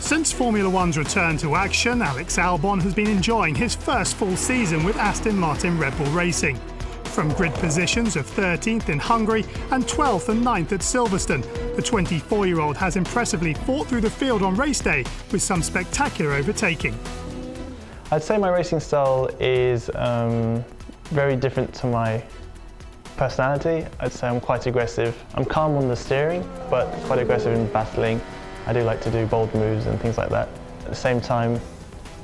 Since Formula One's return to action, Alex Albon has been enjoying his first full season with Aston Martin Red Bull Racing. From grid positions of 13th in Hungary and 12th and 9th at Silverstone, the 24-year-old has impressively fought through the field on race day with some spectacular overtaking. I'd say my racing style is very different to my personality. I'd say I'm quite aggressive. I'm calm on the steering, but quite aggressive in battling. I do like to do bold moves and things like that. At the same time,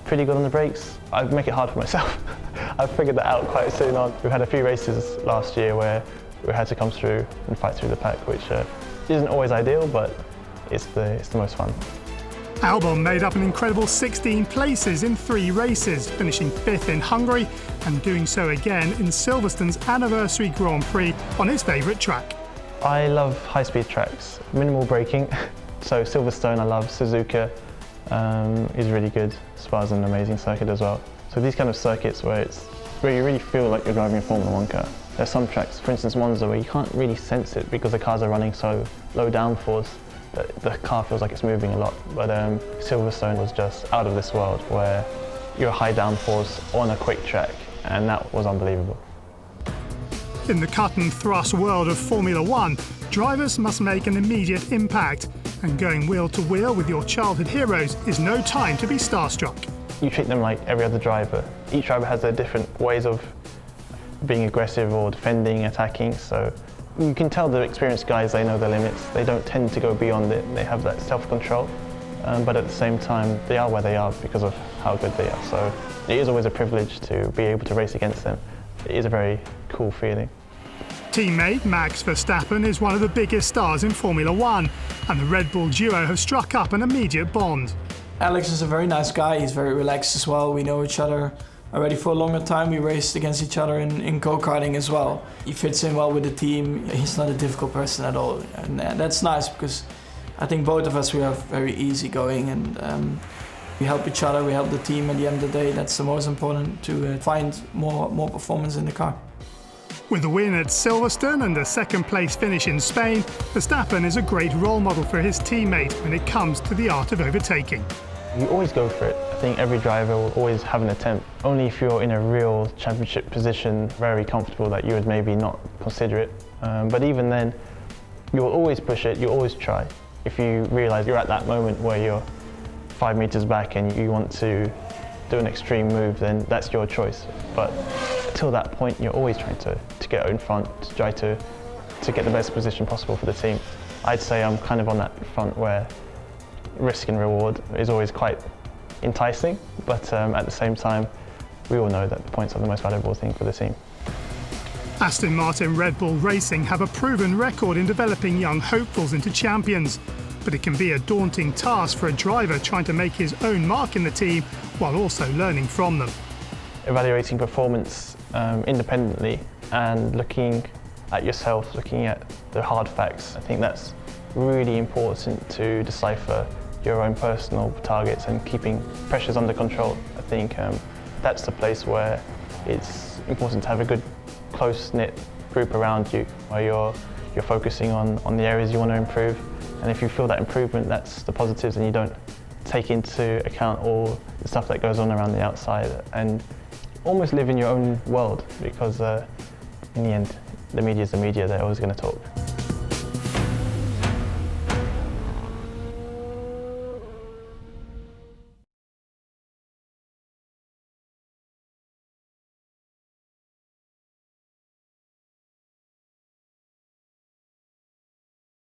pretty good on the brakes. I make it hard for myself. I figured that out quite soon on. We've had a few races last year where we had to come through and fight through the pack, which isn't always ideal, but it's the most fun. Albon made up an incredible 16 places in 3 races, finishing 5th in Hungary and doing so again in Silverstone's anniversary Grand Prix on his favourite track. I love high-speed tracks, minimal braking. So Silverstone I love, Suzuka is really good. Spa's an amazing circuit as well. So these kind of circuits where you really feel like you're driving a Formula 1 car. There's some tracks, for instance Monza, where you can't really sense it because the cars are running so low downforce that the car feels like it's moving a lot. But Silverstone was just out of this world where you're high downforce on a quick track, and that was unbelievable. In the cut and thrust world of Formula 1, drivers must make an immediate impact, and going wheel to wheel with your childhood heroes is no time to be starstruck. You treat them like every other driver. Each driver has their different ways of being aggressive or defending, attacking, so you can tell the experienced guys, they know their limits. They don't tend to go beyond it. They have that self-control, but at the same time, they are where they are because of how good they are. So it is always a privilege to be able to race against them. It is a very cool feeling. Teammate Max Verstappen is one of the biggest stars in Formula 1, and the Red Bull duo have struck up an immediate bond. Alex is a very nice guy. He's very relaxed as well. We know each other already for a longer time. We raced against each other in go-karting as well. He fits in well with the team. He's not a difficult person at all, and that's nice because I think both of us, we are very easygoing, and we help each other, we help the team. At the end of the day, that's the most important, to find more performance in the car. With a win at Silverstone and a second-place finish in Spain, Verstappen is a great role model for his teammate when it comes to the art of overtaking. You always go for it. I think every driver will always have an attempt. Only if you're in a real championship position, very comfortable, that you would maybe not consider it. But even then, you'll always push it, you'll always try. If you realise you're at that moment where you're 5 meters back and you want to do an extreme move, then that's your choice. But until that point, you're always trying to get in front, to try to get the best position possible for the team. I'd say I'm kind of on that front where risk and reward is always quite enticing, but at the same time, we all know that the points are the most valuable thing for the team. Aston Martin Red Bull Racing have a proven record in developing young hopefuls into champions, but it can be a daunting task for a driver trying to make his own mark in the team while also learning from them. Evaluating performance independently and looking at yourself, looking at the hard facts, I think that's really important to decipher your own personal targets and keeping pressures under control. I think that's the place where it's important to have a good, close-knit group around you, where you're focusing on the areas you want to improve. And if you feel that improvement, that's the positives, and you don't take into account all the stuff that goes on around the outside, and almost live in your own world, because in the end, the media is the media, they're always going to talk.